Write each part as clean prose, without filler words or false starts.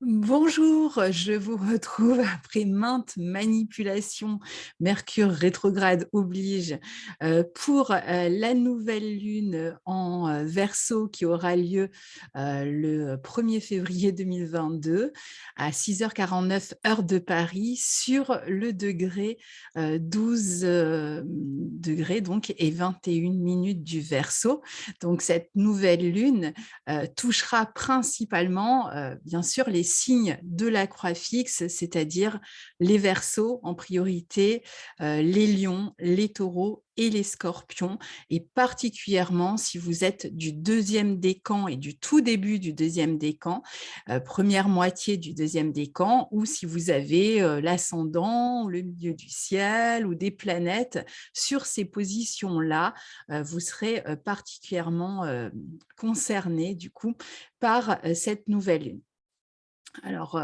Bonjour, je vous retrouve après maintes manipulations, Mercure rétrograde oblige, pour, la nouvelle lune en, Verseau qui aura lieu, le 1er février 2022 à 6h49 heure de Paris sur le degré, 12, degrés donc et 21 minutes du Verseau. Donc cette nouvelle lune touchera principalement, bien sûr, les signes de la croix fixe, c'est-à-dire les Verseaux en priorité, les Lions, les Taureaux et les Scorpions. Et particulièrement si vous êtes du deuxième décan et du tout début du deuxième décan, première moitié du deuxième décan, ou si vous avez l'ascendant, le milieu du ciel ou des planètes sur ces positions-là, vous serez particulièrement concernés du coup par cette nouvelle lune. Alors,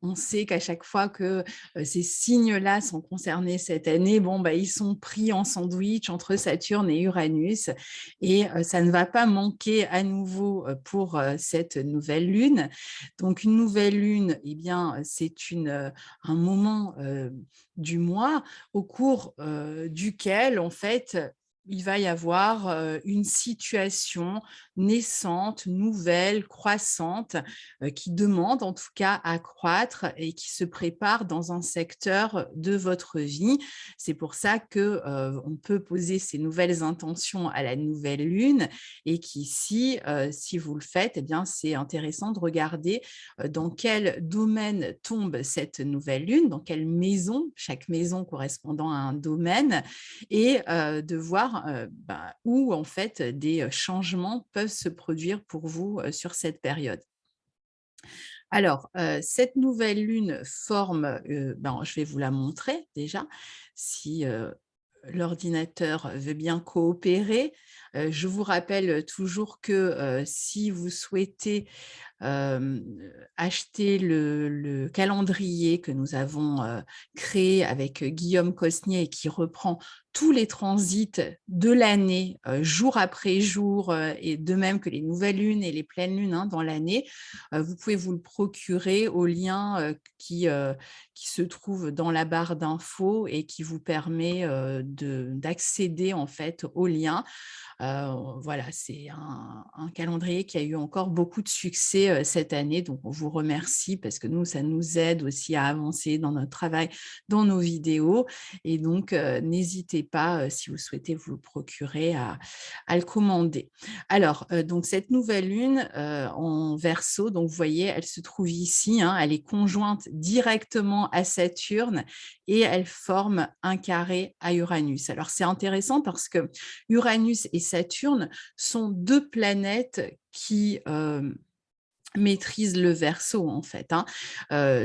on sait qu'à chaque fois que ces signes-là sont concernés cette année, bon, bah, ils sont pris en sandwich entre Saturne et Uranus et ça ne va pas manquer à nouveau pour cette nouvelle lune. Donc, une nouvelle lune, eh bien, c'est un moment du mois au cours duquel, en fait, il va y avoir une situation naissante, nouvelle, croissante, qui demande en tout cas à croître et qui se prépare dans un secteur de votre vie. C'est pour ça que on peut poser ces nouvelles intentions à la nouvelle lune et qu'ici, si vous le faites, eh bien, c'est intéressant de regarder dans quel domaine tombe cette nouvelle lune, dans quelle maison, chaque maison correspondant à un domaine, et de voir où en fait des changements peuvent se produire pour vous sur cette période. Alors, cette nouvelle lune forme, je vais vous la montrer déjà, si, l'ordinateur veut bien coopérer. Je vous rappelle toujours que, si vous souhaitez hem, acheter le calendrier que nous avons, créé avec Guillaume Cosnier et qui reprend tous les transits de l'année, jour après jour, et de même que les nouvelles lunes et les pleines lunes, hein, dans l'année. Vous pouvez vous le procurer au lien, qui se trouve dans la barre d'infos et qui vous permet, d'accéder en fait au lien. Voilà, c'est un calendrier qui a eu encore beaucoup de succès, cette année, donc on vous remercie parce que nous, ça nous aide aussi à avancer dans notre travail, dans nos vidéos et donc n'hésitez pas, si vous souhaitez vous le procurer à le commander. Alors, donc cette nouvelle lune, en Verseau, donc vous voyez, elle se trouve ici, hein, elle est conjointe directement à Saturne et elle forme un carré à Uranus. Alors c'est intéressant parce que Uranus et Saturne sont 2 planètes qui, maîtrisent le Verseau en fait, hein.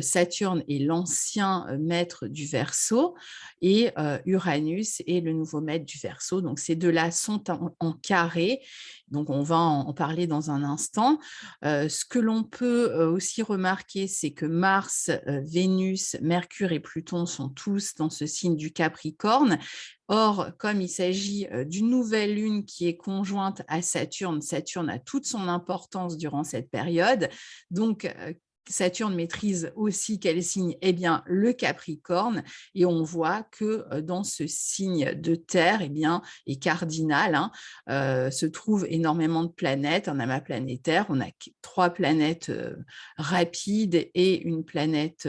Saturne est l'ancien, maître du Verseau et Uranus est le nouveau maître du Verseau. Donc ces 2-là sont en carré, donc on va en parler dans un instant. Ce que l'on peut, aussi remarquer, c'est que Mars, Vénus, Mercure et Pluton sont tous dans ce signe du Capricorne. Or, comme il s'agit, d'une nouvelle lune qui est conjointe à Saturne, Saturne a toute son importance durant cette période. Donc, Saturne maîtrise aussi quel signe? Eh bien, le Capricorne et on voit que, dans ce signe de terre, eh bien, et cardinal, hein, se trouvent énormément de planètes, un amas planétaire. On a 3 planètes, rapides et une planète,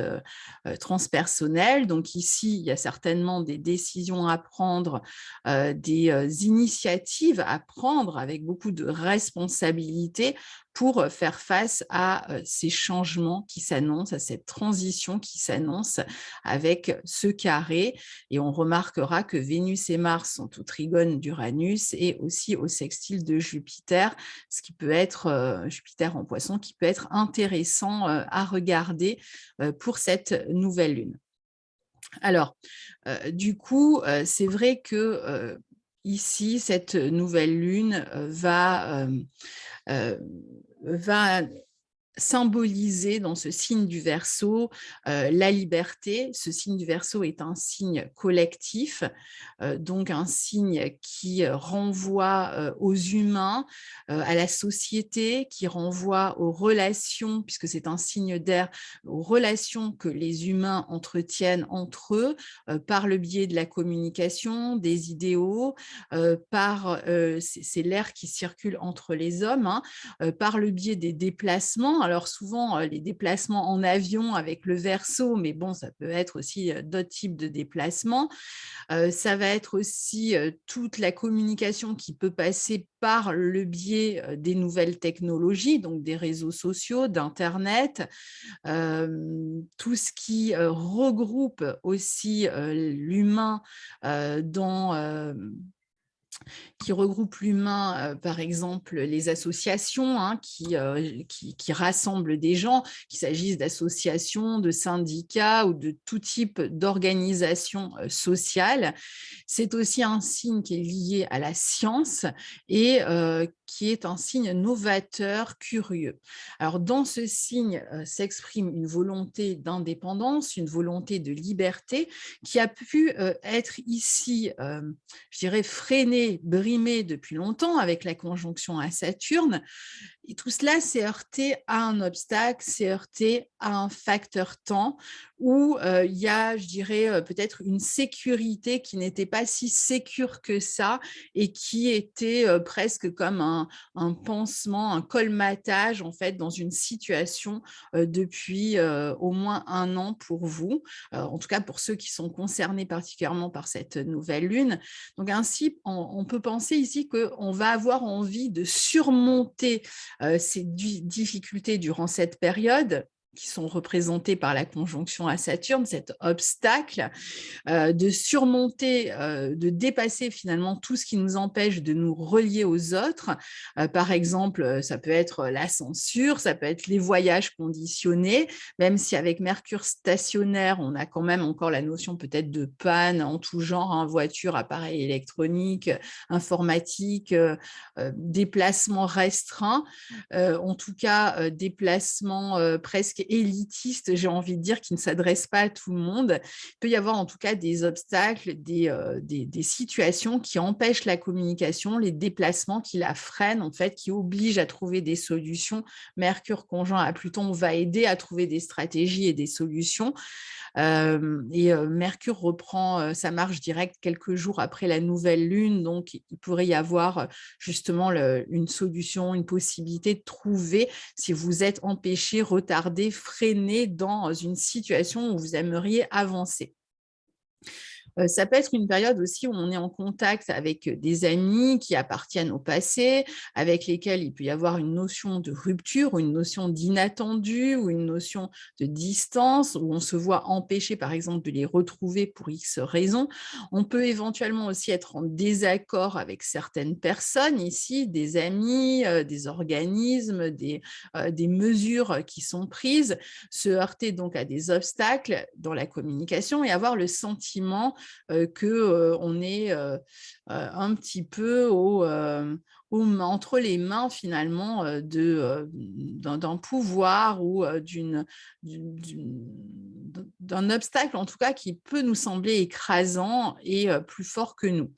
transpersonnelle. Donc ici, il y a certainement des décisions à prendre, des initiatives à prendre avec beaucoup de responsabilités pour faire face à ces changements qui s'annoncent, à cette transition qui s'annonce avec ce carré. Et on remarquera que Vénus et Mars sont au trigone d'Uranus et aussi au sextile de Jupiter, ce qui peut être Jupiter en Poisson, qui peut être intéressant à regarder pour cette nouvelle lune. Alors, du coup, c'est vrai que ici, cette nouvelle lune va symboliser dans ce signe du Verseau la liberté. Ce signe du Verseau est un signe collectif, donc un signe qui renvoie aux humains, à la société, qui renvoie aux relations, puisque c'est un signe d'air, aux relations que les humains entretiennent entre eux, par le biais de la communication, des idéaux, c'est l'air qui circule entre les hommes, hein, par le biais des déplacements. Alors souvent, les déplacements en avion avec le Verseau, mais bon, ça peut être aussi d'autres types de déplacements. Ça va être aussi toute la communication qui peut passer par le biais des nouvelles technologies, donc des réseaux sociaux, d'internet, tout ce qui regroupe aussi l'humain dans qui regroupe l'humain, par exemple les associations, hein, qui rassemblent des gens, qu'il s'agisse d'associations, de syndicats ou de tout type d'organisation sociale. C'est aussi un signe qui est lié à la science et qui est un signe novateur, curieux. Alors dans ce signe s'exprime une volonté d'indépendance, une volonté de liberté qui a pu être ici, je dirais, freinée, brimée depuis longtemps avec la conjonction à Saturne. Et tout cela s'est heurté à un obstacle, s'est heurté à un facteur temps où il y a, je dirais, peut-être une sécurité qui n'était pas si sécure que ça et qui était presque comme un pansement, un colmatage en fait dans une situation depuis au moins 1 an pour vous, en tout cas pour ceux qui sont concernés particulièrement par cette nouvelle lune. Donc ainsi, on peut penser ici qu'on va avoir envie de surmonter ces difficultés durant cette période qui sont représentées par la conjonction à Saturne, cet obstacle, de surmonter, de dépasser finalement tout ce qui nous empêche de nous relier aux autres. Par exemple, ça peut être la censure, ça peut être les voyages conditionnés, même si avec Mercure stationnaire, on a quand même encore la notion peut-être de panne en tout genre, hein, voiture, appareil électronique, informatique, déplacements restreints, en tout cas déplacements presque élitistes, j'ai envie de dire, qui ne s'adressent pas à tout le monde. Il peut y avoir en tout cas des obstacles, des situations qui empêchent la communication, les déplacements qui la freinent, en fait, qui obligent à trouver des solutions. Mercure conjoint à Pluton va aider à trouver des stratégies et des solutions. Mercure reprend sa marche directe quelques jours après la nouvelle lune, donc il pourrait y avoir justement une solution, une possibilité de trouver si vous êtes empêché, retardé, freiné dans une situation où vous aimeriez avancer. Ça peut être une période aussi où on est en contact avec des amis qui appartiennent au passé, avec lesquels il peut y avoir une notion de rupture ou une notion d'inattendu ou une notion de distance, où on se voit empêché, par exemple, de les retrouver pour X raisons. On peut éventuellement aussi être en désaccord avec certaines personnes ici, des amis, des organismes, des mesures qui sont prises, se heurter donc à des obstacles dans la communication et avoir le sentiment qu'on est un petit peu entre les mains finalement d'un pouvoir ou d'un obstacle en tout cas qui peut nous sembler écrasant et plus fort que nous.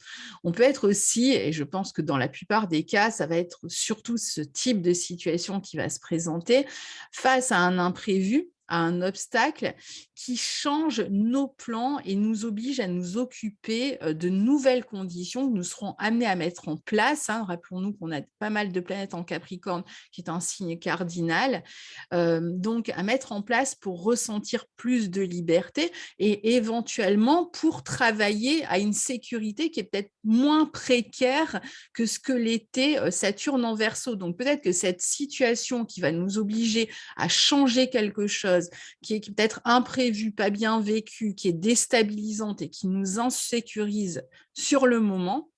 On peut être aussi, et je pense que dans la plupart des cas, ça va être surtout ce type de situation qui va se présenter face à un imprévu, à un obstacle qui change nos plans et nous oblige à nous occuper de nouvelles conditions que nous serons amenés à mettre en place, hein. Rappelons-nous qu'on a pas mal de planètes en Capricorne, qui est un signe cardinal, donc à mettre en place pour ressentir plus de liberté et éventuellement pour travailler à une sécurité qui est peut-être moins précaire que ce que l'était Saturne en Verseau. Donc peut-être que cette situation qui va nous obliger à changer quelque chose, qui est peut-être imprévue, pas bien vécue, qui est déstabilisante et qui nous insécurise sur le moment,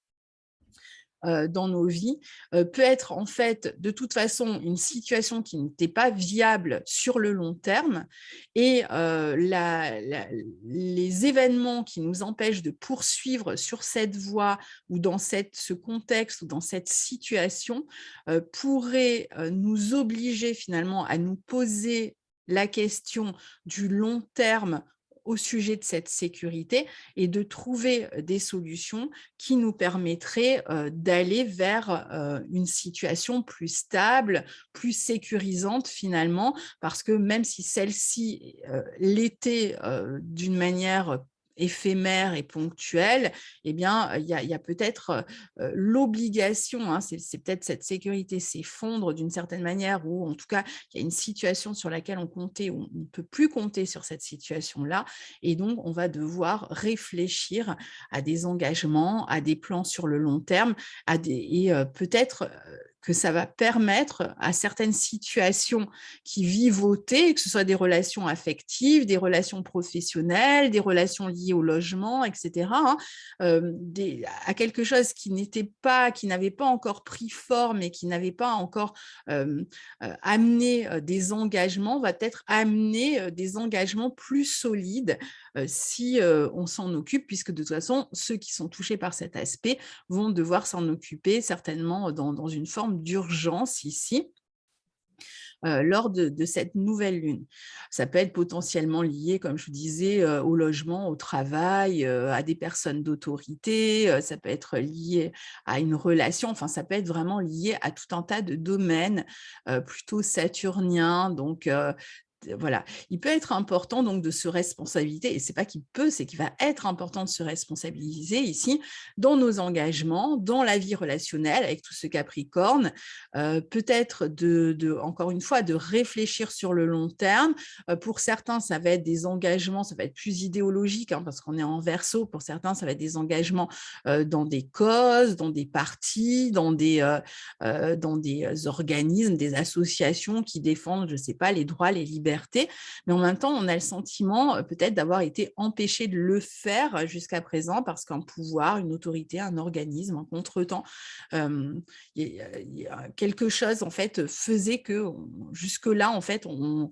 dans nos vies, peut être en fait de toute façon une situation qui n'était pas viable sur le long terme et les événements qui nous empêchent de poursuivre sur cette voie ou dans ce contexte ou dans cette situation pourraient nous obliger finalement à nous poser la question du long terme au sujet de cette sécurité et de trouver des solutions qui nous permettraient d'aller vers une situation plus stable, plus sécurisante finalement, parce que même si celle-ci l'était d'une manière éphémère et ponctuelle, eh bien, il y a peut-être l'obligation, hein, c'est peut-être cette sécurité s'effondre d'une certaine manière, ou en tout cas, il y a une situation sur laquelle on comptait, on ne peut plus compter sur cette situation-là, et donc on va devoir réfléchir à des engagements, à des plans sur le long terme, et peut-être que ça va permettre à certaines situations qui vivotaient, que ce soit des relations affectives, des relations professionnelles, des relations liées au logement, etc., hein, à quelque chose qui n'avait pas encore pris forme et qui n'avait pas encore amené des engagements, va peut-être amener des engagements plus solides si on s'en occupe, puisque de toute façon, ceux qui sont touchés par cet aspect vont devoir s'en occuper certainement dans une forme d'urgence ici. Lors de cette nouvelle lune. Ça peut être potentiellement lié, comme je vous disais, au logement, au travail, à des personnes d'autorité, ça peut être lié à une relation, enfin ça peut être vraiment lié à tout un tas de domaines plutôt saturniens, donc voilà. Il peut être important donc de se responsabiliser, et c'est pas qu'il peut, c'est qu'il va être important de se responsabiliser ici dans nos engagements, dans la vie relationnelle avec tout ce Capricorne, peut-être encore une fois, de réfléchir sur le long terme. Pour certains, ça va être des engagements, ça va être plus idéologique, hein, parce qu'on est en Verseau. Pour certains, ça va être des engagements dans des causes, dans des partis, dans des organismes, des associations qui défendent, je ne sais pas, les droits, les libertés. Mais en même temps, on a le sentiment peut-être d'avoir été empêché de le faire jusqu'à présent parce qu'un pouvoir, une autorité, un organisme, un contretemps, quelque chose en fait faisait que jusque-là en fait on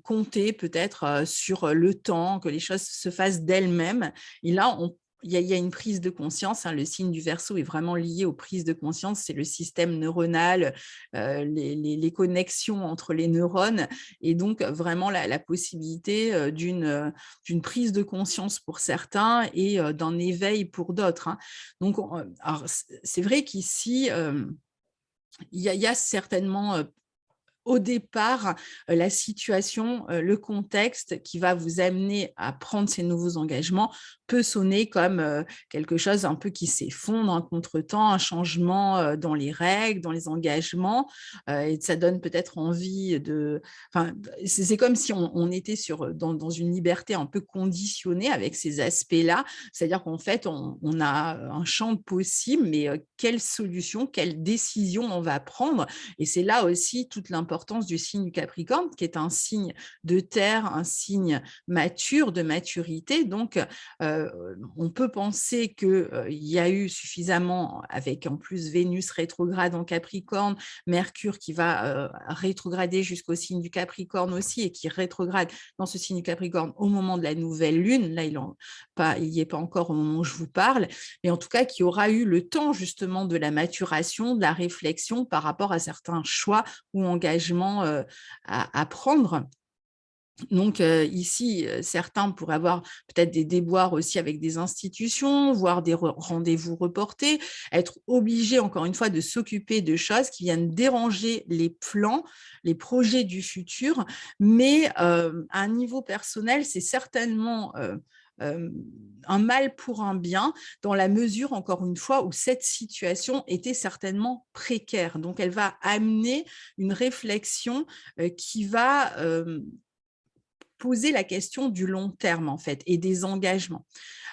comptait peut-être sur le temps, que les choses se fassent d'elles-mêmes, et là il y a une prise de conscience, hein, le signe du Verseau est vraiment lié aux prises de conscience, c'est le système neuronal, les connexions entre les neurones, et donc vraiment la possibilité d'une prise de conscience pour certains et d'un éveil pour d'autres, hein. Donc, alors, c'est vrai qu'ici, il y a certainement au départ, la situation, le contexte qui va vous amener à prendre ces nouveaux engagements peut sonner comme quelque chose un peu qui s'effondre, un contretemps, un changement dans les règles, dans les engagements, et ça donne peut-être envie de… Enfin, c'est comme si on était dans une liberté un peu conditionnée avec ces aspects-là, c'est-à-dire qu'en fait, on a un champ de possibles, mais quelle solution, quelle décision on va prendre, et c'est là aussi toute l'importance du signe du Capricorne, qui est un signe de terre, un signe mature, de maturité. Donc, on peut penser qu'il y a eu suffisamment, avec en plus Vénus rétrograde en Capricorne, Mercure qui va rétrograder jusqu'au signe du Capricorne aussi, et qui rétrograde dans ce signe du Capricorne au moment de la nouvelle lune. Là, il n'y est pas encore au moment où je vous parle, mais en tout cas, qui aura eu le temps justement de la maturation, de la réflexion par rapport à certains choix ou engagements à prendre. Donc ici, certains pourraient avoir peut-être des déboires aussi avec des institutions, voire des rendez-vous reportés, être obligés, encore une fois, de s'occuper de choses qui viennent déranger les plans, les projets du futur, mais à un niveau personnel, c'est certainement un mal pour un bien, dans la mesure, encore une fois, où cette situation était certainement précaire. Donc, elle va amener une réflexion qui va poser la question du long terme, en fait, et des engagements.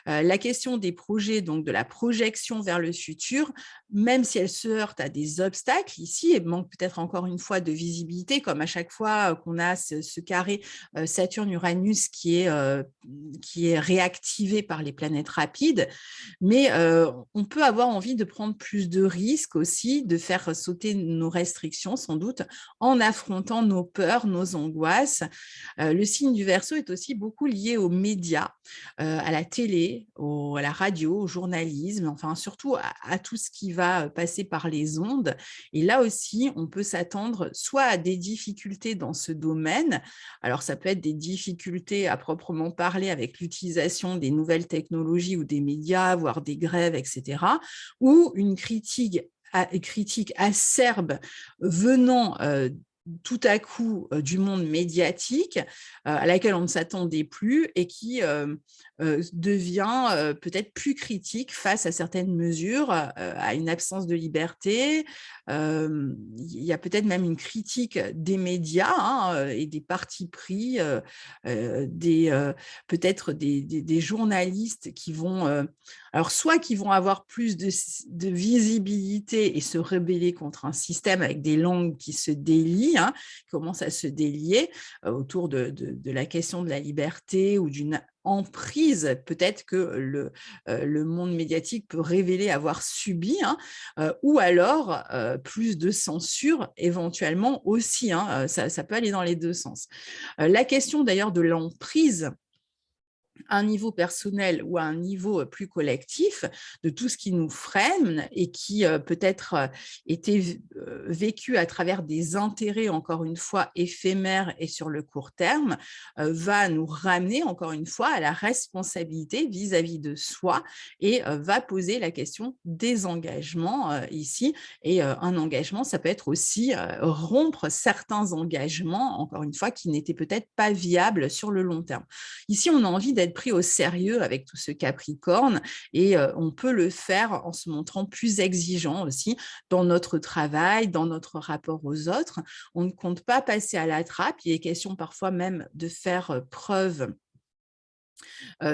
La question des projets, donc de la projection vers le futur, même si elle se heurte à des obstacles ici, et manque peut-être encore une fois de visibilité, comme à chaque fois qu'on a ce carré Saturne-Uranus qui est réactivé par les planètes rapides, mais on peut avoir envie de prendre plus de risques aussi, de faire sauter nos restrictions sans doute, en affrontant nos peurs, nos angoisses. Le signe du Verseau est aussi beaucoup lié aux médias, à la télé, à la radio, au journalisme, enfin surtout à tout ce qui va passer par les ondes. Et là aussi, on peut s'attendre soit à des difficultés dans ce domaine. Alors, ça peut être des difficultés à proprement parler avec l'utilisation des nouvelles technologies ou des médias, voire des grèves, etc. Ou une critique acerbe venant tout à coup du monde médiatique à laquelle on ne s'attendait plus et qui devient peut-être plus critique face à certaines mesures, à une absence de liberté. Il y a peut-être même une critique des médias et des partis pris, peut-être des journalistes qui vont, alors soit qui vont avoir plus de visibilité et se rebeller contre un système avec des langues qui se délient, qui commencent à se délier autour de la question de la liberté ou d'une emprise peut-être que le monde médiatique peut révéler avoir subi, ou alors plus de censure éventuellement aussi, ça peut aller dans les deux sens. La question d'ailleurs de l'emprise à un niveau personnel ou à un niveau plus collectif, de tout ce qui nous freine et qui peut-être était vécu à travers des intérêts, encore une fois, éphémères et sur le court terme, va nous ramener, encore une fois, à la responsabilité vis-à-vis de soi et va poser la question des engagements ici. Et un engagement, ça peut être aussi rompre certains engagements, encore une fois, qui n'étaient peut-être pas viables sur le long terme. Ici, on a envie d'être pris au sérieux avec tout ce Capricorne et on peut le faire en se montrant plus exigeant aussi dans notre travail, dans notre rapport aux autres. On ne compte pas passer à la trappe. Il est question parfois même de faire preuve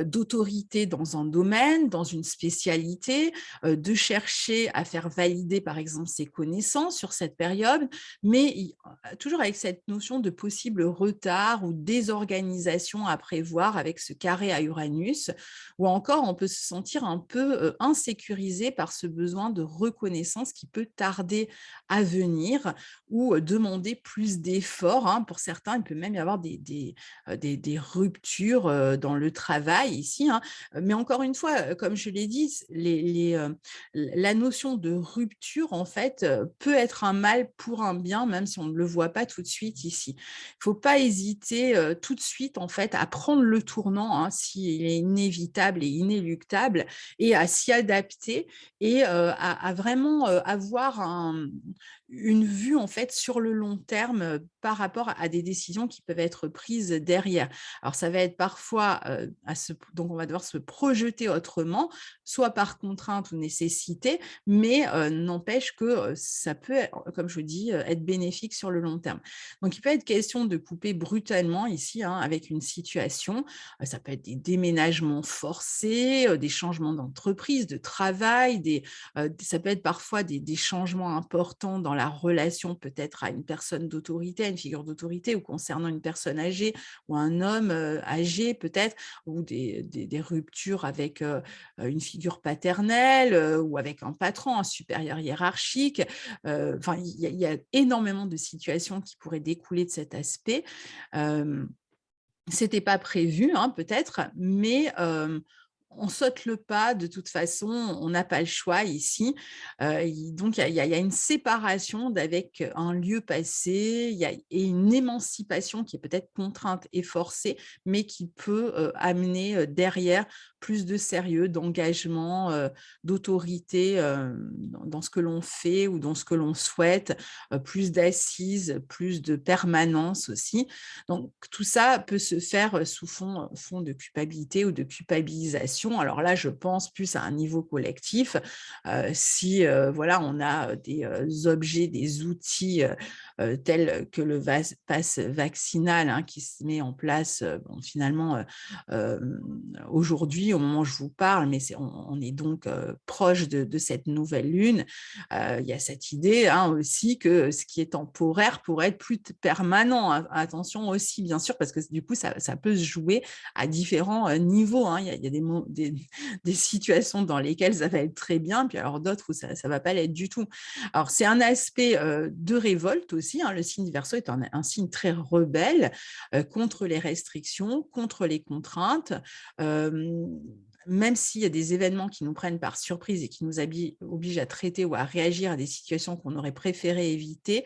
d'autorité dans un domaine, dans une spécialité, de chercher à faire valider, par exemple, ses connaissances sur cette période, mais toujours avec cette notion de possible retard ou désorganisation à prévoir avec ce carré à Uranus, ou encore on peut se sentir un peu insécurisé par ce besoin de reconnaissance qui peut tarder à venir ou demander plus d'efforts. Pour certains, il peut même y avoir des ruptures dans le travail ici. Mais encore une fois, comme je l'ai dit, la notion de rupture, en fait, peut être un mal pour un bien, même si on ne le voit pas tout de suite ici. Il ne faut pas hésiter tout de suite, en fait, à prendre le tournant s'il est inévitable et inéluctable et à s'y adapter et à vraiment avoir une vue en fait sur le long terme par rapport à des décisions qui peuvent être prises derrière. Alors ça va être parfois donc on va devoir se projeter autrement, soit par contrainte ou nécessité, mais n'empêche que ça peut, comme je dis, être bénéfique sur le long terme. Donc il peut être question de couper brutalement ici avec une situation. Ça peut être des déménagements forcés, des changements d'entreprise, de travail, ça peut être parfois des changements importants dans la relation peut-être à une personne d'autorité, à une figure d'autorité ou concernant une personne âgée ou un homme âgé peut-être, ou des ruptures avec une figure paternelle ou avec un patron, un supérieur hiérarchique. Enfin, il y a énormément de situations qui pourraient découler de cet aspect. C'était pas prévu, peut-être, mais on saute le pas de toute façon, on n'a pas le choix ici. Donc il y a une séparation d'avec un lieu passé, et une émancipation qui est peut-être contrainte et forcée, mais qui peut amener derrière plus de sérieux, d'engagement, d'autorité dans ce que l'on fait ou dans ce que l'on souhaite, plus d'assises, plus de permanence aussi. Donc tout ça peut se faire sous fond de culpabilité ou de culpabilisation situation. Alors là, je pense plus à un niveau collectif. Si voilà, on a des objets, des outils tels que le pass vaccinal hein, qui se met en place bon, finalement aujourd'hui, au moment où je vous parle, mais on est donc proche de cette nouvelle lune. Il y a cette idée hein, aussi que ce qui est temporaire pourrait être plus permanent. Attention aussi, bien sûr, parce que du coup, ça peut se jouer à différents niveaux. Hein. Il y a des situations dans lesquelles ça va être très bien, puis alors d'autres où ça ne va pas l'être du tout. Alors, c'est un aspect de révolte aussi. Hein. Le signe Verseau est un signe très rebelle contre les restrictions, contre les contraintes. Même s'il y a des événements qui nous prennent par surprise et qui nous obligent à traiter ou à réagir à des situations qu'on aurait préféré éviter,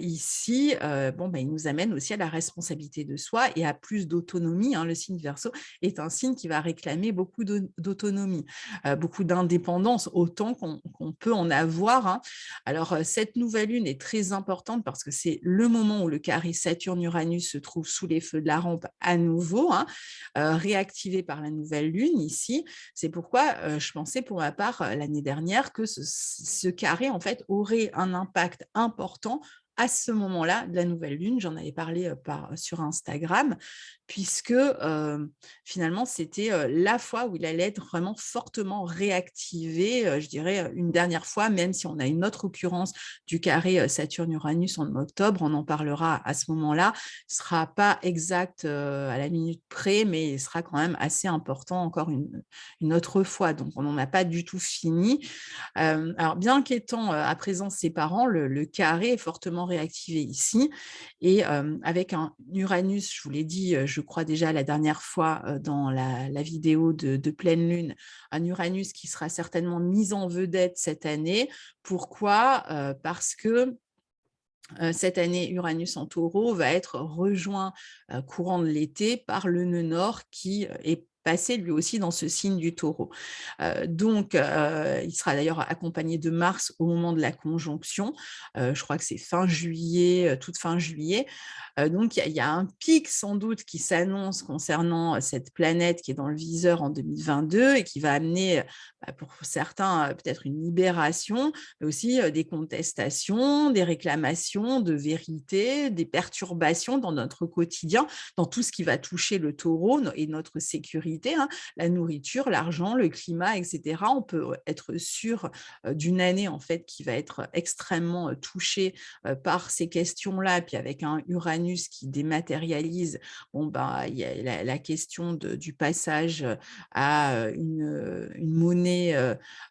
ici, il nous amène aussi à la responsabilité de soi et à plus d'autonomie. Hein. Le signe Verseau est un signe qui va réclamer beaucoup d'autonomie, beaucoup d'indépendance, autant qu'on peut en avoir. Hein. Alors, cette nouvelle lune est très importante parce que c'est le moment où le carré Saturne-Uranus se trouve sous les feux de la rampe à nouveau, hein, réactivé par la nouvelle lune ici. C'est pourquoi je pensais pour ma part l'année dernière que ce carré en fait aurait un impact important à ce moment-là de la nouvelle lune. J'en avais parlé sur Instagram, puisque finalement, c'était la fois où il allait être vraiment fortement réactivé, je dirais une dernière fois, même si on a une autre occurrence du carré Saturne-Uranus en octobre, on en parlera à ce moment-là. Ce ne sera pas exact à la minute près, mais il sera quand même assez important encore une autre fois. Donc, on n'en a pas du tout fini. Alors, bien qu'étant à présent ses parents, le carré est fortement réactivé ici. Et avec un Uranus, je vous l'ai dit, je crois déjà la dernière fois dans la vidéo de pleine lune, un Uranus qui sera certainement mis en vedette cette année. Pourquoi parce que cette année, Uranus en taureau va être rejoint courant de l'été par le nœud nord qui est passé lui aussi dans ce signe du taureau. Donc, il sera d'ailleurs accompagné de Mars au moment de la conjonction. Je crois que c'est fin juillet, toute fin juillet. Donc, il y a un pic sans doute qui s'annonce concernant cette planète qui est dans le viseur en 2022 et qui va amener, pour certains, peut-être une libération, mais aussi des contestations, des réclamations de vérité, des perturbations dans notre quotidien, dans tout ce qui va toucher le taureau et notre sécurité, hein, la nourriture, l'argent, le climat, etc. On peut être sûr d'une année en fait qui va être extrêmement touchée par ces questions-là, puis avec un Uranus qui dématérialise, bon, il y a la question du passage à une monnaie,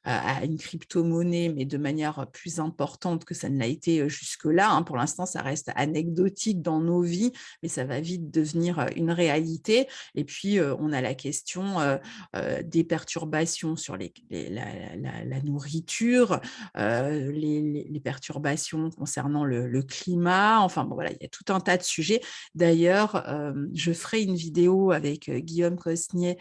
à une crypto-monnaie, mais de manière plus importante que ça ne l'a été jusque-là. Hein. Pour l'instant, ça reste anecdotique dans nos vies, mais ça va vite devenir une réalité. Et puis, on a la question des perturbations sur la nourriture, les perturbations concernant le climat. Enfin, bon, voilà, il y a tout un tas de sujets. D'ailleurs, je ferai une vidéo avec Guillaume Cosnier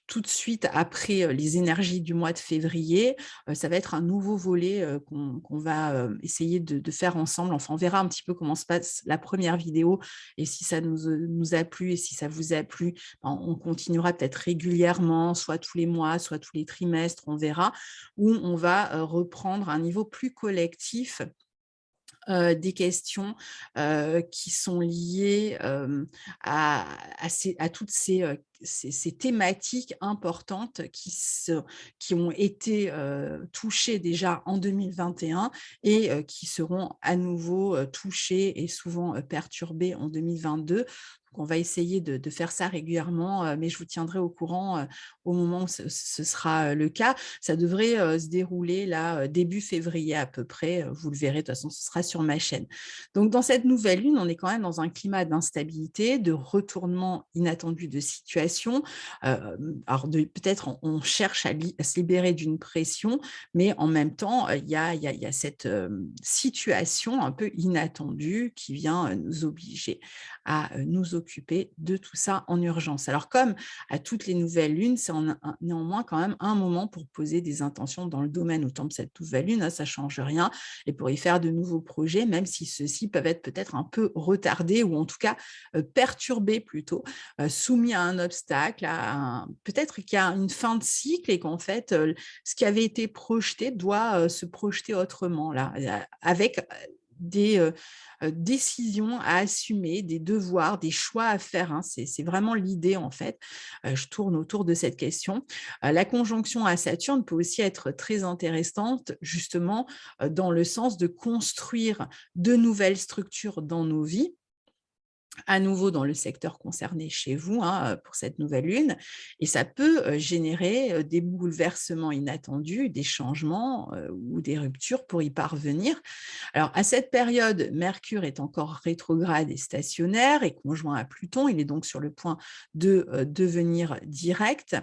tout de suite après les énergies du mois de février. Ça va être un nouveau volet qu'on va essayer de faire ensemble. Enfin, on verra un petit peu comment se passe la première vidéo et si ça nous a plu et si ça vous a plu, on continuera peut-être régulièrement, soit tous les mois, soit tous les trimestres, on verra, où on va reprendre un niveau plus collectif des questions qui sont liées à toutes ces thématiques importantes qui ont été touchées déjà en 2021 et qui seront à nouveau touchées et souvent perturbées en 2022. Donc, on va essayer de faire ça régulièrement, mais je vous tiendrai au courant au moment où ce sera le cas. Ça devrait se dérouler là, début février à peu près. Vous le verrez, de toute façon, ce sera sur ma chaîne. Donc, dans cette nouvelle lune, on est quand même dans un climat d'instabilité, de retournement inattendu de situation. Alors, peut-être on cherche à se libérer d'une pression, mais en même temps, il y a cette situation un peu inattendue qui vient nous obliger à nous occuper de tout ça en urgence. Alors, comme à toutes les nouvelles lunes, c'est néanmoins quand même un moment pour poser des intentions dans le domaine autant de cette nouvelle lune, hein, ça ne change rien, et pour y faire de nouveaux projets, même si ceux-ci peuvent être peut-être un peu retardés ou en tout cas perturbés plutôt, soumis à un obstacle, peut-être qu'il y a une fin de cycle et qu'en fait, ce qui avait été projeté doit se projeter autrement là, avec des décisions à assumer, des devoirs, des choix à faire, hein. C'est vraiment l'idée en fait. Je tourne autour de cette question. La conjonction à Saturne peut aussi être très intéressante, justement, dans le sens de construire de nouvelles structures dans nos vies, à nouveau dans le secteur concerné chez vous, hein, pour cette nouvelle lune, et ça peut générer des bouleversements inattendus, des changements ou des ruptures pour y parvenir. Alors, à cette période, Mercure est encore rétrograde et stationnaire et conjoint à Pluton. Il est donc sur le point de devenir direct.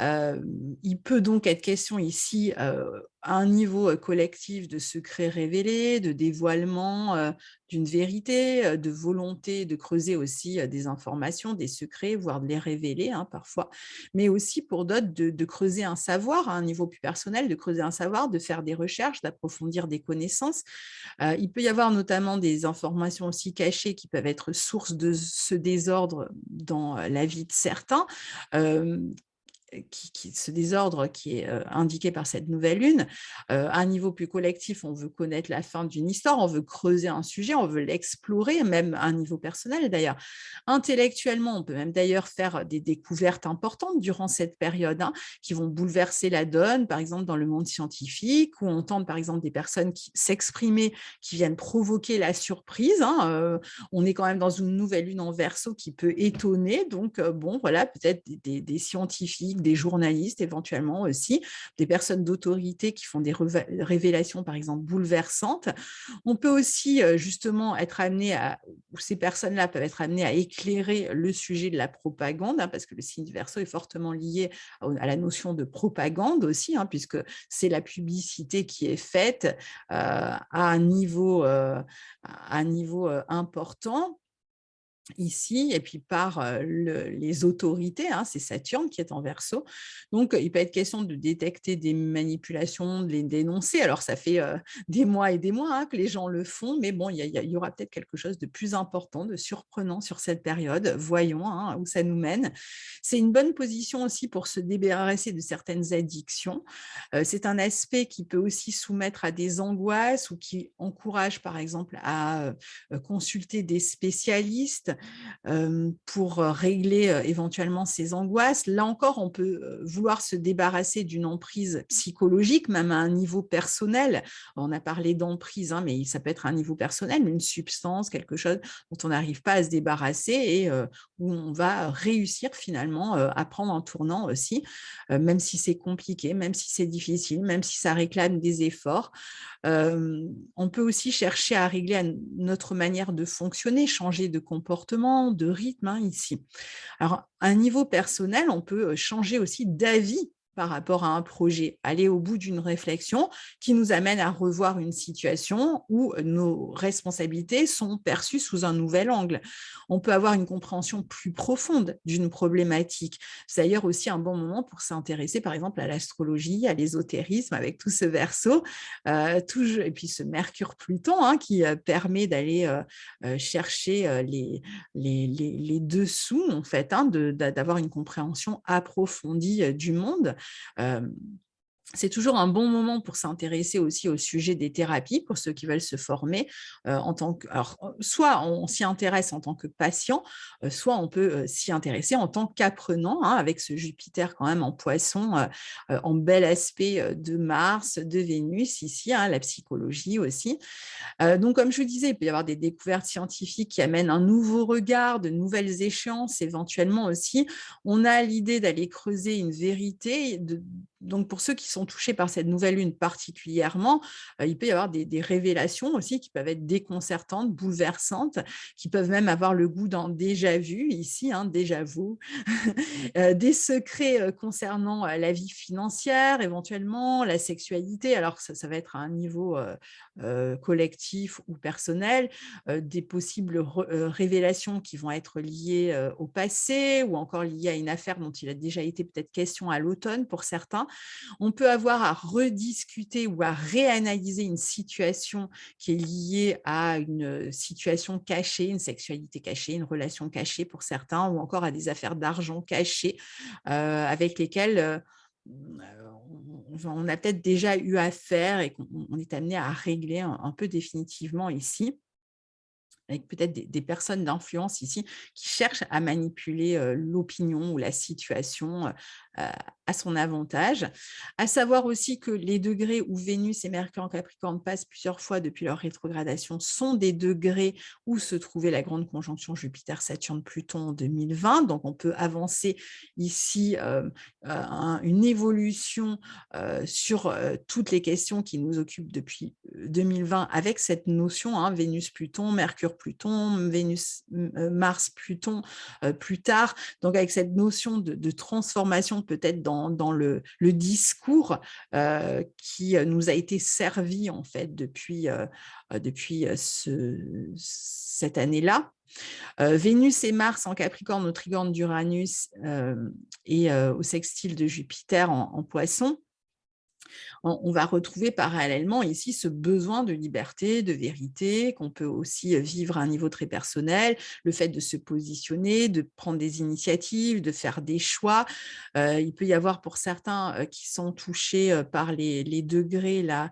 Il peut donc être question ici, à un niveau collectif, de secrets révélés, de dévoilement d'une vérité, de volonté de creuser aussi des informations, des secrets, voire de les révéler, hein, parfois, mais aussi pour d'autres de creuser un savoir à un niveau plus personnel, de creuser un savoir, de faire des recherches, d'approfondir des connaissances. Il peut y avoir notamment des informations aussi cachées qui peuvent être source de ce désordre dans la vie de certains. Hem, ce désordre qui est indiqué par cette nouvelle lune, à un niveau plus collectif, on veut connaître la fin d'une histoire, on veut creuser un sujet, on veut l'explorer, même à un niveau personnel d'ailleurs. Intellectuellement, on peut même d'ailleurs faire des découvertes importantes durant cette période, hein, qui vont bouleverser la donne, par exemple dans le monde scientifique, où on entend par exemple des personnes qui s'exprimer, qui viennent provoquer la surprise, hein, on est quand même dans une nouvelle lune en Verseau qui peut étonner, donc bon, voilà, peut-être des scientifiques, des journalistes éventuellement aussi, des personnes d'autorité qui font des révélations, par exemple, bouleversantes. On peut aussi justement être amené à, ou ces personnes-là peuvent être amenées à éclairer le sujet de la propagande, hein, parce que le signe Verseau est fortement lié à la notion de propagande aussi, hein, puisque c'est la publicité qui est faite à un niveau important ici, et puis par les autorités, hein, c'est Saturne qui est en Verseau. Donc, il peut être question de détecter des manipulations, de les dénoncer. Alors, ça fait des mois et des mois, hein, que les gens le font, mais bon, il y aura peut-être quelque chose de plus important, de surprenant sur cette période. Voyons, hein, où ça nous mène. C'est une bonne position aussi pour se débarrasser de certaines addictions. C'est un aspect qui peut aussi soumettre à des angoisses ou qui encourage, par exemple, à consulter des spécialistes pour régler éventuellement ces angoisses. Là encore, on peut vouloir se débarrasser d'une emprise psychologique, même à un niveau personnel. On a parlé d'emprise, hein, mais ça peut être à un niveau personnel, une substance, quelque chose dont on n'arrive pas à se débarrasser et où on va réussir finalement à prendre un tournant aussi, même si c'est compliqué, même si c'est difficile, même si ça réclame des efforts. On peut aussi chercher à régler notre manière de fonctionner, changer de comportement, de rythme, hein, ici. Alors, à un niveau personnel, on peut changer aussi d'avis par rapport à un projet, aller au bout d'une réflexion qui nous amène à revoir une situation où nos responsabilités sont perçues sous un nouvel angle. On peut avoir une compréhension plus profonde d'une problématique. C'est d'ailleurs aussi un bon moment pour s'intéresser, par exemple, à l'astrologie, à l'ésotérisme, avec tout ce Verseau, et puis ce Mercure-Pluton, hein, qui permet d'aller chercher les dessous, en fait, hein, d'avoir une compréhension approfondie du monde. Euh, c'est toujours un bon moment pour s'intéresser aussi au sujet des thérapies, pour ceux qui veulent se former en tant que. Alors, soit on s'y intéresse en tant que patient, soit on peut s'y intéresser en tant qu'apprenant, hein, avec ce Jupiter quand même en poisson, en bel aspect de Mars, de Vénus ici, hein, la psychologie aussi. Donc, comme je vous disais, il peut y avoir des découvertes scientifiques qui amènent un nouveau regard, de nouvelles échéances éventuellement aussi. On a l'idée d'aller creuser une vérité. Donc, pour ceux qui sont touchés par cette nouvelle lune particulièrement, il peut y avoir des révélations aussi qui peuvent être déconcertantes, bouleversantes, qui peuvent même avoir le goût d'un déjà-vu ici, hein, déjà-vu, des secrets concernant la vie financière, éventuellement, la sexualité. Alors, ça va être à un niveau collectif ou personnel, des possibles révélations qui vont être liées au passé ou encore liées à une affaire dont il a déjà été peut-être question à l'automne pour certains. On peut avoir à rediscuter ou à réanalyser une situation qui est liée à une situation cachée, une sexualité cachée, une relation cachée pour certains, ou encore à des affaires d'argent cachées, avec lesquelles, on a peut-être déjà eu affaire et qu'on est amené à régler un peu définitivement ici, avec peut-être des personnes d'influence ici qui cherchent à manipuler, l'opinion ou la situation, à son avantage. À savoir aussi que les degrés où Vénus et Mercure en Capricorne passent plusieurs fois depuis leur rétrogradation sont des degrés où se trouvait la grande conjonction Jupiter-Saturne-Pluton en 2020. Donc on peut avancer ici, une évolution, sur, toutes les questions qui nous occupent depuis, 2020 avec cette notion, hein, Vénus-Pluton, Mercure-Pluton, Mars-Pluton, plus tard. Donc avec cette notion de transformation peut-être dans le discours, qui, nous a été servi en fait depuis, cette année-là. Vénus et Mars en Capricorne au trigone d'Uranus, et au sextile de Jupiter en Poisson. On va retrouver parallèlement ici ce besoin de liberté, de vérité, qu'on peut aussi vivre à un niveau très personnel, le fait de se positionner, de prendre des initiatives, de faire des choix. Il peut y avoir pour certains qui sont touchés par les degrés, là,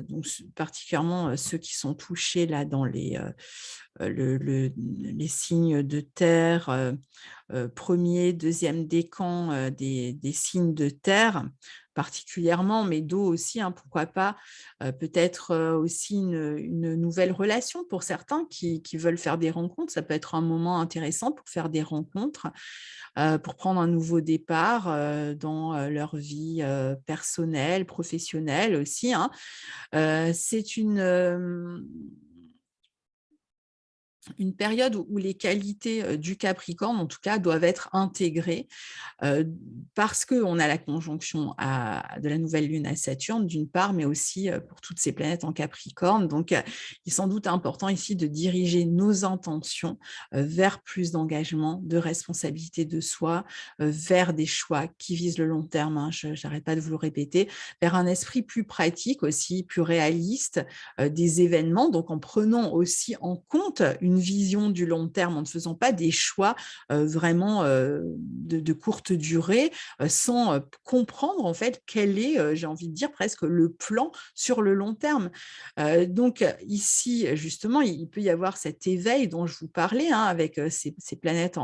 donc particulièrement ceux qui sont touchés là, dans les signes de terre, premier, deuxième décan des signes de terre particulièrement, mais d'eau aussi, hein, pourquoi pas, peut-être aussi une nouvelle relation pour certains qui veulent faire des rencontres. Ça peut être un moment intéressant pour faire des rencontres, pour prendre un nouveau départ dans leur vie personnelle, professionnelle aussi, hein. C'est une période où les qualités du Capricorne, en tout cas, doivent être intégrées, parce qu'on a la conjonction de la nouvelle lune à Saturne, d'une part, mais aussi pour toutes ces planètes en Capricorne. Donc, il est sans doute important ici de diriger nos intentions vers plus d'engagement, de responsabilité de soi, vers des choix qui visent le long terme, hein, je n'arrête pas de vous le répéter, vers un esprit plus pratique aussi, plus réaliste des événements, donc en prenant aussi en compte une vision du long terme, en ne faisant pas des choix vraiment de courte durée, sans comprendre en fait quel est, j'ai envie de dire presque le plan sur le long terme. Donc ici, justement, il peut y avoir cet éveil dont je vous parlais, hein, avec ces planètes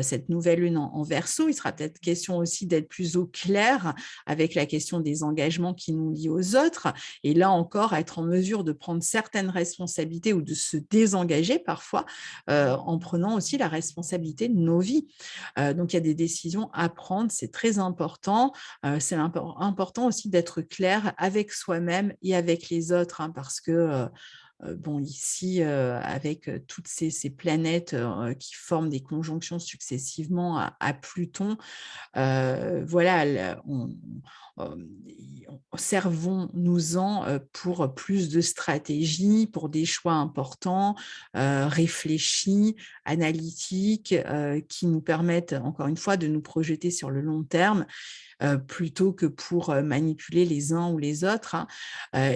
cette nouvelle lune en Verseau. Il sera peut-être question aussi d'être plus au clair avec la question des engagements qui nous lient aux autres. Et là encore, être en mesure de prendre certaines responsabilités ou de se désengager parfois, en prenant aussi la responsabilité de nos vies. Donc, il y a des décisions à prendre, c'est très important. C'est important aussi d'être clair avec soi-même et avec les autres, hein, parce que bon, ici, avec toutes ces planètes qui forment des conjonctions successivement à Pluton, voilà, servons-nous-en pour plus de stratégie, pour des choix importants, réfléchis, analytiques, qui nous permettent, encore une fois, de nous projeter sur le long terme, plutôt que pour manipuler les uns ou les autres, hein.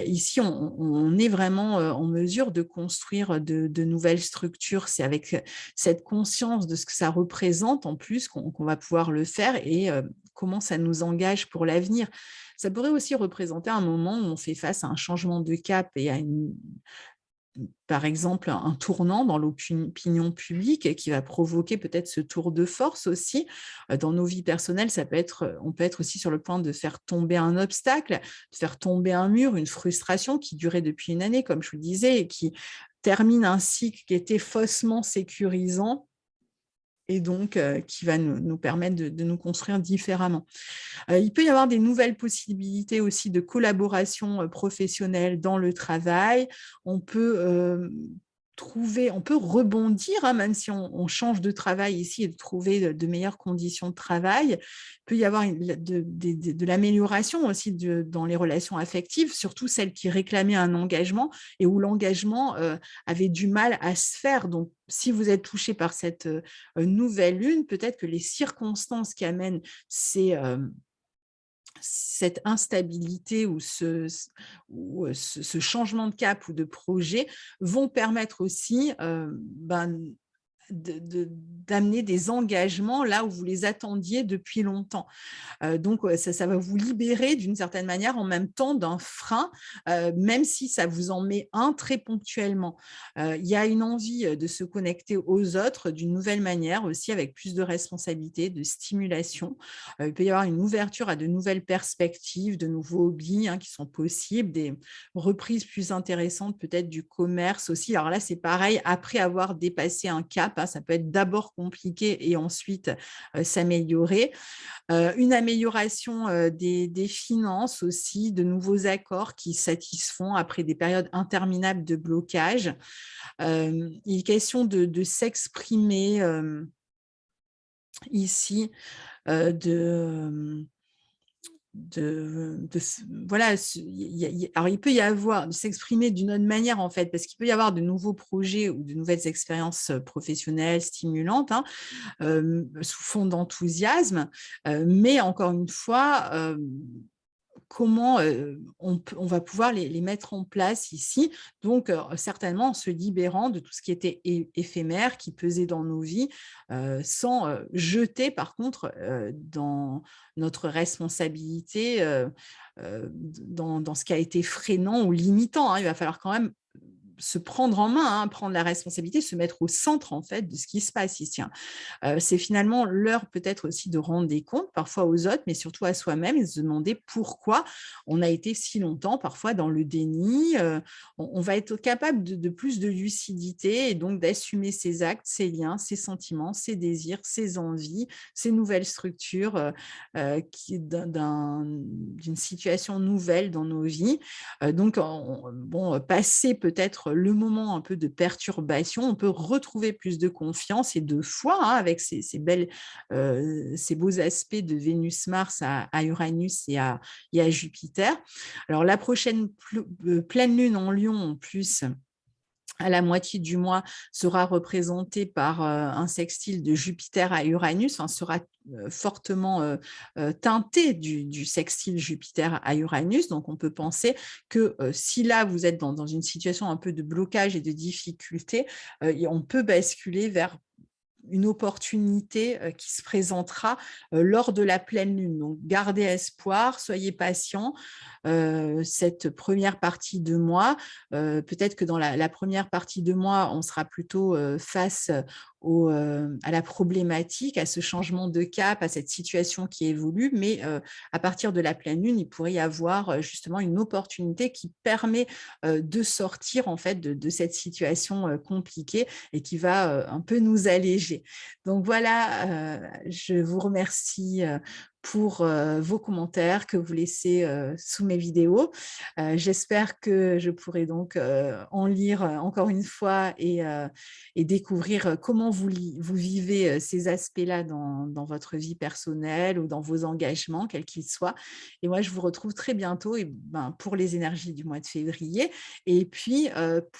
Ici, on est vraiment en mesure de construire de nouvelles structures. C'est avec cette conscience de ce que ça représente en plus qu'on va pouvoir le faire et comment ça nous engage pour l'avenir. Ça pourrait aussi représenter un moment où on fait face à un changement de cap et à par exemple, un tournant dans l'opinion publique qui va provoquer peut-être ce tour de force aussi. Dans nos vies personnelles, on peut être aussi sur le point de faire tomber un obstacle, de faire tomber un mur, une frustration qui durait depuis une année, comme je vous le disais, et qui termine un cycle qui était faussement sécurisant et donc qui va nous permettre de nous construire différemment. Il peut y avoir des nouvelles possibilités aussi de collaboration professionnelle dans le travail. On peut on peut rebondir, hein, même si on change de travail ici et de trouver de meilleures conditions de travail. Il peut y avoir de l'amélioration aussi dans les relations affectives, surtout celles qui réclamaient un engagement et où l'engagement avait du mal à se faire. Donc, si vous êtes touché par cette nouvelle lune, peut-être que les circonstances qui amènent ces cette instabilité ou ce changement de cap ou de projet vont permettre aussi, d'amener des engagements là où vous les attendiez depuis longtemps. Donc ça va vous libérer d'une certaine manière en même temps d'un frein, même si ça vous en met un très ponctuellement. Il y a une envie, de se connecter aux autres d'une nouvelle manière aussi avec plus de responsabilité, de stimulation. Il peut y avoir une ouverture à de nouvelles perspectives, de nouveaux hobbies, hein, qui sont possibles, des reprises plus intéressantes peut-être du commerce aussi. Alors là, c'est pareil, après avoir dépassé un cap, hein, ça peut être d'abord compliqué et ensuite, s'améliorer. Une amélioration, des finances aussi, de nouveaux accords qui satisfont après des périodes interminables de blocage. Il est question de s'exprimer, ici, de s voilà, il y a alors il peut y avoir de s'exprimer d'une autre manière en fait, parce qu'il peut y avoir de nouveaux projets ou de nouvelles expériences, professionnelles stimulantes, hein, sous fond d'enthousiasme, mais encore une fois, comment, on va pouvoir les mettre en place ici. Donc, certainement en se libérant de tout ce qui était éphémère, qui pesait dans nos vies, sans, jeter par contre, dans notre responsabilité, dans ce qui a été freinant ou limitant, hein. Il va falloir quand même se prendre en main, hein, prendre la responsabilité, se mettre au centre en fait de ce qui se passe ici, hein. C'est finalement l'heure peut-être aussi de rendre des comptes, parfois aux autres, mais surtout à soi-même et se demander pourquoi on a été si longtemps parfois dans le déni. On va être capable de plus de lucidité et donc d'assumer ses actes, ses liens, ses sentiments, ses désirs, ses envies, ses nouvelles structures, qui d'une situation nouvelle dans nos vies. Donc passer peut-être le moment un peu de perturbation, on peut retrouver plus de confiance et de foi, hein, avec ces beaux aspects de Vénus-Mars à Uranus et à Jupiter. Alors la prochaine pleine lune en Lion en plus, à la moitié du mois, sera représentée par, un sextile de Jupiter à Uranus, enfin sera, fortement, teinté du sextile Jupiter à Uranus. Donc on peut penser que, si là vous êtes dans une situation un peu de blocage et de difficulté, et on peut basculer vers une opportunité, qui se présentera, lors de la pleine lune. Donc gardez espoir, soyez patients, cette première partie de mois. Peut-être que dans la première partie de mois, on sera plutôt, face à la problématique, à ce changement de cap, à cette situation qui évolue, mais à partir de la pleine lune, il pourrait y avoir, justement une opportunité qui permet, de sortir en fait de cette situation, compliquée et qui va, un peu nous alléger. Donc voilà, je vous remercie, pour, vos commentaires que vous laissez, sous mes vidéos. J'espère que je pourrai donc, en lire, encore une fois et découvrir, comment vous vivez, ces aspects-là dans votre vie personnelle ou dans vos engagements, quels qu'ils soient. Et moi, je vous retrouve très bientôt et ben, pour les énergies du mois de février et puis,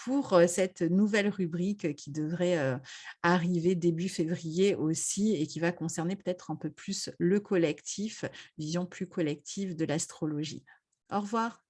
pour, cette nouvelle rubrique qui devrait, arriver début février aussi et qui va concerner peut-être un peu plus le collectif, vision plus collective de l'astrologie. Au revoir.